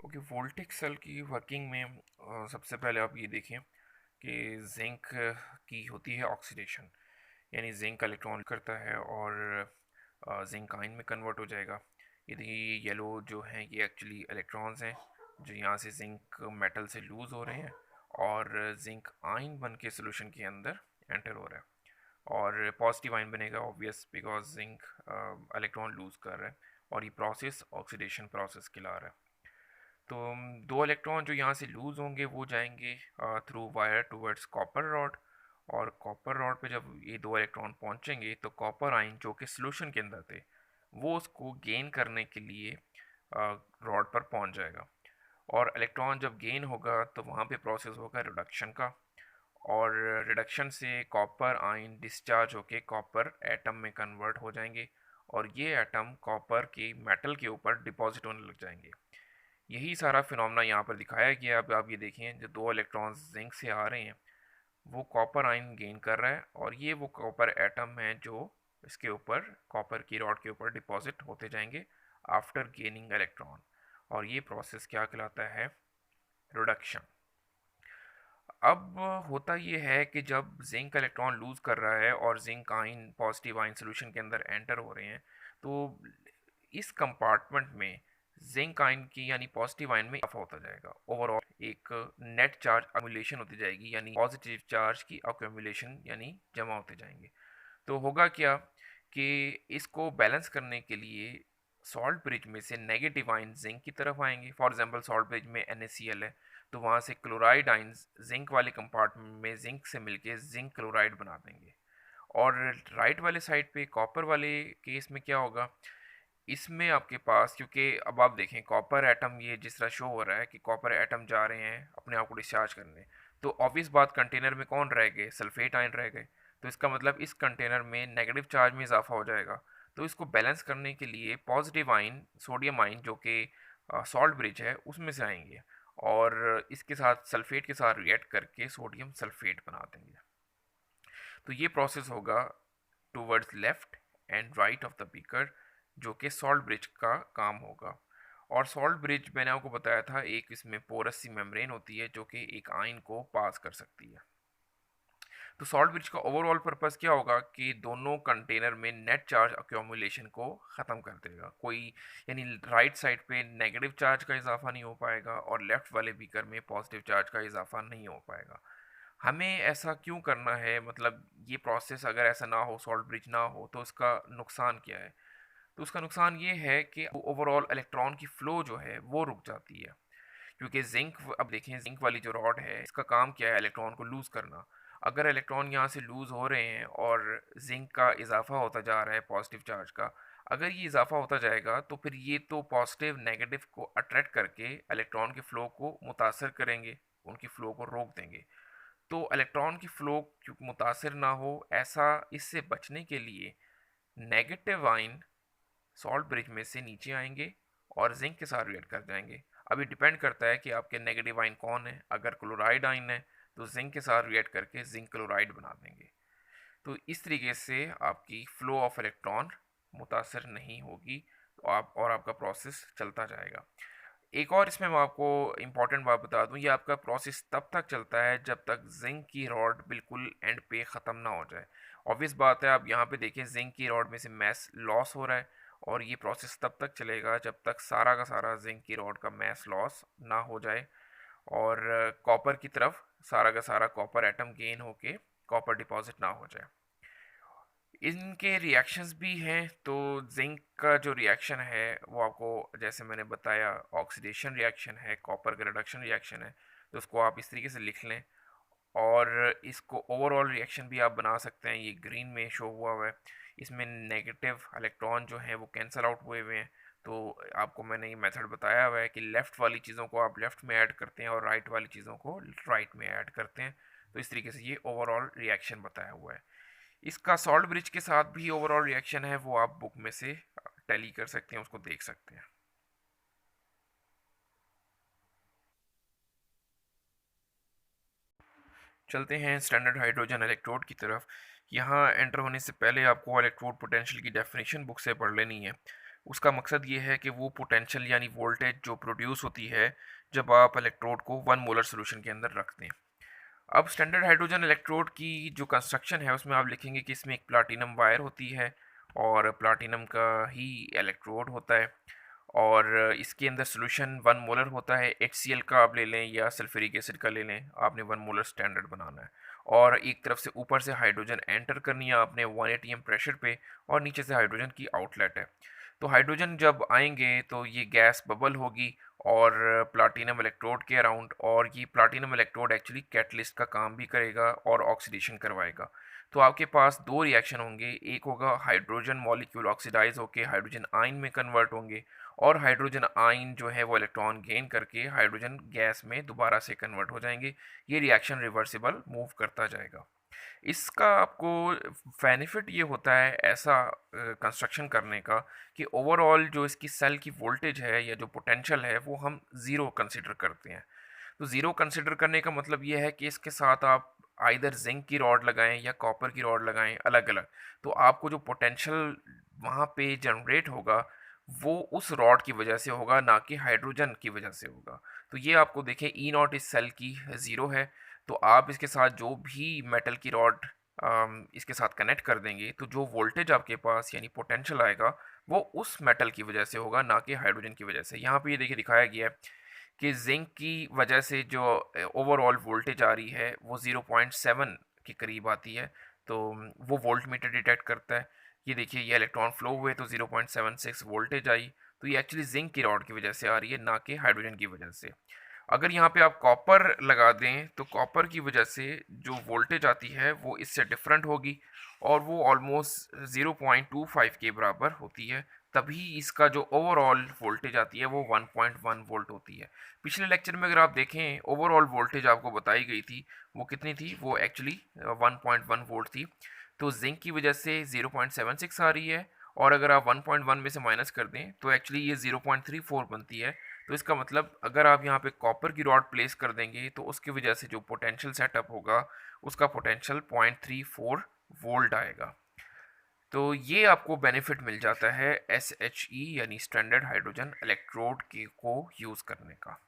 Okay, voltaic cell की working में सबसे पहले आप ये देखें कि जिंक की होती है ऑक्सीडेशन। यानी जिंक इलेक्ट्रॉन करता है और जिंक आयन में कन्वर्ट हो जाएगा। यदि ये येलो जो हैं ये एक्चुअली इलेक्ट्रॉन्स हैं जो यहाँ से जिंक मेटल से लूज़ हो रहे हैं और जिंक आयन बन के सोल्यूशन के अंदर एंटर हो रहा है। और पॉजिटिव आयन बनेगा obvious, because zinc electron lose कर रहा है और ये प्रोसेस ऑक्सीडेशन प्रोसेस कहला रहा है। तो दो इलेक्ट्रॉन जो यहाँ से लूज़ होंगे वो जाएंगे through wire towards copper rod. और कॉपर रॉड पे जब ये दो इलेक्ट्रॉन पहुँचेंगे तो कॉपर आयन जो कि सोल्यूशन के अंदर थे वो उसको गेन करने के लिए रॉड पर पहुँच जाएगा। और इलेक्ट्रॉन जब गेन होगा तो वहाँ पे प्रोसेस होगा रिडक्शन का। और रिडक्शन से कॉपर आयन डिस्चार्ज होके कॉपर एटम में कन्वर्ट हो जाएंगे और ये एटम कॉपर के मेटल के ऊपर डिपॉजिट होने लग जाएंगे। यही सारा फिनोमेना यहाँ पर दिखाया गया। अब आप ये देखें, जो दो इलेक्ट्रॉन्स जिंक से आ रहे हैं वो कॉपर आयन गेन कर रहा है और ये वो कॉपर एटम है जो इसके ऊपर कॉपर की रॉड के ऊपर डिपॉजिट होते जाएंगे आफ्टर गेनिंग इलेक्ट्रॉन। और ये प्रोसेस क्या कहलाता है? रिडक्शन। अब होता ये है कि जब जिंक इलेक्ट्रॉन लूज़ कर रहा है और zinc ion positive ion solution के अंदर एंटर हो रहे हैं तो इस कंपार्टमेंट में जिंक आयन की यानी पॉजिटिव आयन में इजाफा होता जाएगा। ओवरऑल एक नेट चार्ज अक्यूमुलेशन होती जाएगी, यानी पॉजिटिव चार्ज की अक्यूमुलेशन यानी जमा होते जाएंगे। तो होगा क्या कि इसको बैलेंस करने के लिए सॉल्ट ब्रिज में से नेगेटिव आयन जिंक की तरफ आएंगे। फॉर एग्जांपल सॉल्ट ब्रिज में NaCl है तो वहाँ से क्लोराइड आयन्स जिंक वाले कंपार्टमेंट में जिंक से मिलके जिंक क्लोराइड बना देंगे। और राइट वाले साइड पे कॉपर वाले केस में क्या होगा? इसमें आपके पास, क्योंकि अब आप देखें कॉपर एटम ये जिस तरह शो हो रहा है कि कॉपर एटम जा रहे हैं अपने आप को डिस्चार्ज करने, तो ऑब्वियस बात कंटेनर में कौन रह गए? सल्फेट आयन रह गए। तो इसका मतलब इस कंटेनर में नेगेटिव चार्ज में इजाफा हो जाएगा। तो इसको बैलेंस करने के लिए पॉजिटिव आयन सोडियम आयन जो कि सॉल्ट ब्रिज है उसमें से आएंगे और इसके साथ सल्फेट के साथ रिएक्ट करके सोडियम सल्फेट बना देंगे। तो ये प्रोसेस होगा towards left and right of the beaker, जो कि सॉल्ट ब्रिज का काम होगा। और सॉल्ट ब्रिज मैंने आपको बताया था एक इसमें पोरस सी मेम्ब्रेन होती है जो कि एक आयन को पास कर सकती है। तो सॉल्ट ब्रिज का ओवरऑल पर्पस क्या होगा कि दोनों कंटेनर में नेट चार्ज अक्यूमुलेशन को ख़त्म कर देगा। कोई यानी राइट साइड पे नेगेटिव चार्ज का इजाफा नहीं हो पाएगा और लेफ़्ट वाले बीकर में पॉजिटिव चार्ज का इजाफा नहीं हो पाएगा। हमें ऐसा क्यों करना है? मतलब ये प्रोसेस अगर ऐसा ना हो, सॉल्ट ब्रिज ना हो, तो उसका नुकसान क्या है? तो उसका नुकसान ये है कि ओवरऑल इलेक्ट्रॉन की फ़्लो जो है वो रुक जाती है। क्योंकि जिंक, अब देखें जिंक वाली जो रॉड है इसका काम क्या है? इलेक्ट्रॉन को लूज़ करना। अगर इलेक्ट्रॉन यहाँ से लूज़ हो रहे हैं और जिंक का इजाफा होता जा रहा है पॉजिटिव चार्ज का, अगर ये इजाफा होता जाएगा तो फिर ये तो पॉजिटिव नेगेटिव को अट्रैक्ट करके इलेक्ट्रॉन के फ़्लो को मुतासर करेंगे, उनकी फ़्लो को रोक देंगे। तो इलेक्ट्रॉन की फ़्लो मुतासर ना हो, ऐसा इससे बचने के लिए नेगेटिव आयन सॉल्ट ब्रिज में से नीचे आएंगे और जिंक के साथ रिएक्ट कर जाएंगे। अभी डिपेंड करता है कि आपके नेगेटिव आयन कौन है। अगर क्लोराइड आयन है तो जिंक के साथ रिएक्ट करके जिंक क्लोराइड बना देंगे। तो इस तरीके से आपकी फ्लो ऑफ इलेक्ट्रॉन मुतासर नहीं होगी, तो आप और आपका प्रोसेस चलता जाएगा। एक और इसमें मैं आपको इम्पॉर्टेंट बात बता दूं, ये आपका प्रोसेस तब तक चलता है जब तक जिंक की रॉड बिल्कुल एंड पे ख़त्म ना हो जाए। ऑब्वियस बात है, आप यहाँ पे देखें जिंक की रॉड में से मैस लॉस हो रहा है और ये प्रोसेस तब तक चलेगा जब तक सारा का सारा जिंक की रॉड का मैस लॉस ना हो जाए और कॉपर की तरफ सारा का सारा कॉपर एटम गेन होके कॉपर डिपॉजिट ना हो जाए। इनके रिएक्शंस भी हैं। तो जिंक का जो रिएक्शन है वो आपको, जैसे मैंने बताया, ऑक्सीडेशन रिएक्शन है, कॉपर का रिडक्शन रिएक्शन है। तो उसको आप इस तरीके से लिख लें और इसको ओवरऑल रिएक्शन भी आप बना सकते हैं। ये ग्रीन में शो हुआ है। इसमें नेगेटिव इलेक्ट्रॉन जो हैं वो कैंसिल आउट हुए हुए हैं। तो आपको मैंने ये मेथड बताया हुआ है कि लेफ़्ट वाली चीज़ों को आप लेफ़्ट में ऐड करते हैं और राइट वाली चीज़ों को राइट में ऐड करते हैं। तो इस तरीके से ये ओवरऑल रिएक्शन बताया हुआ है। इसका सॉल्ट ब्रिज के साथ भी ओवरऑल रिएक्शन है, वो आप बुक में से टैली कर सकते हैं, उसको देख सकते हैं। चलते हैं स्टैंडर्ड हाइड्रोजन इलेक्ट्रोड की तरफ। यहाँ एंटर होने से पहले आपको इलेक्ट्रोड पोटेंशियल की डेफिनेशन बुक से पढ़ लेनी है। उसका मकसद ये है कि वो पोटेंशियल यानी वोल्टेज जो प्रोड्यूस होती है जब आप इलेक्ट्रोड को 1 मोलर सॉल्यूशन के अंदर रखते हैं। अब स्टैंडर्ड हाइड्रोजन इलेक्ट्रोड की जो कंस्ट्रक्शन है उसमें आप लिखेंगे कि इसमें एक प्लाटिनम वायर होती है और प्लाटिनम का ही इलेक्ट्रोड होता है, और इसके अंदर सोल्यूशन 1 मोलर होता है। HCl का आप ले लें या सल्फ्यूरिक एसिड का ले लें, आपने 1 मोलर स्टैंडर्ड बनाना है। और एक तरफ से ऊपर से हाइड्रोजन एंटर करनी है आपने 1 atm प्रेशर पे, और नीचे से हाइड्रोजन की आउटलेट है। तो हाइड्रोजन जब आएंगे तो ये गैस बबल होगी और प्लाटिनम इलेक्ट्रोड के अराउंड, और ये प्लाटिनम इलेक्ट्रोड एक्चुअली कैटलिस्ट का काम भी करेगा और ऑक्सीडेशन करवाएगा। तो आपके पास दो रिएक्शन होंगे, एक होगा हाइड्रोजन मॉलिक्यूल ऑक्सीडाइज होकर हाइड्रोजन आयन में कन्वर्ट होंगे, और हाइड्रोजन आयन जो है वो इलेक्ट्रॉन गेन करके हाइड्रोजन गैस में दोबारा से कन्वर्ट हो जाएंगे। ये रिएक्शन रिवर्सिबल मूव करता जाएगा। इसका आपको बेनिफिट ये होता है ऐसा कंस्ट्रक्शन करने का कि ओवरऑल जो इसकी सेल की वोल्टेज है या जो पोटेंशियल है वो हम ज़ीरो कंसिडर करते हैं। तो ज़ीरो कंसिडर करने का मतलब ये है कि इसके साथ आप आइदर जिंक की रॉड लगाएं या कॉपर की रॉड लगाएं अलग अलग, तो आपको जो पोटेंशियल वहाँ पे जनरेट होगा वो उस रॉड की वजह से होगा, ना कि हाइड्रोजन की वजह से होगा। तो ये आपको देखें ई नॉट इस सेल की ज़ीरो है, तो आप इसके साथ जो भी मेटल की रॉड इसके साथ कनेक्ट कर देंगे तो जो वोल्टेज आपके पास यानी पोटेंशियल आएगा वो उस मेटल की वजह से होगा, ना कि हाइड्रोजन की वजह से। यहाँ पे ये देखिए दिखाया गया है कि जिंक की वजह से जो ओवरऑल वोल्टेज आ रही है वो 0.7 के करीब आती है। तो वो वोल्ट मीटर डिटेक्ट करता है। ये देखिए ये इलेक्ट्रॉन फ्लो हुए तो 0.76 वोल्टेज आई, तो ये एक्चुअली जिंक की रॉड की वजह से आ रही है, ना कि हाइड्रोजन की वजह से। अगर यहाँ पे आप कॉपर लगा दें तो कॉपर की वजह से जो वोल्टेज आती है वो इससे डिफरेंट होगी, और वो ऑलमोस्ट 0.25 के बराबर होती है। तभी इसका जो ओवरऑल वोल्टेज आती है वो 1.1 वोल्ट होती है। पिछले लेक्चर में अगर आप देखें ओवरऑल वोल्टेज आपको बताई गई थी वो कितनी थी, वो एक्चुअली 1.1 वोल्ट थी। तो जिंक की वजह से 0.76 आ रही है, और अगर आप 1.1 में से माइनस कर दें तो एक्चुअली ये 0.34 बनती है। तो इसका मतलब अगर आप यहाँ पे कॉपर की रॉड प्लेस कर देंगे तो उसकी वजह से जो पोटेंशियल सेटअप होगा उसका पोटेंशियल 0.34 वोल्ट आएगा। तो ये आपको बेनिफिट मिल जाता है SHE यानी स्टैंडर्ड हाइड्रोजन इलेक्ट्रोड के को यूज़ करने का।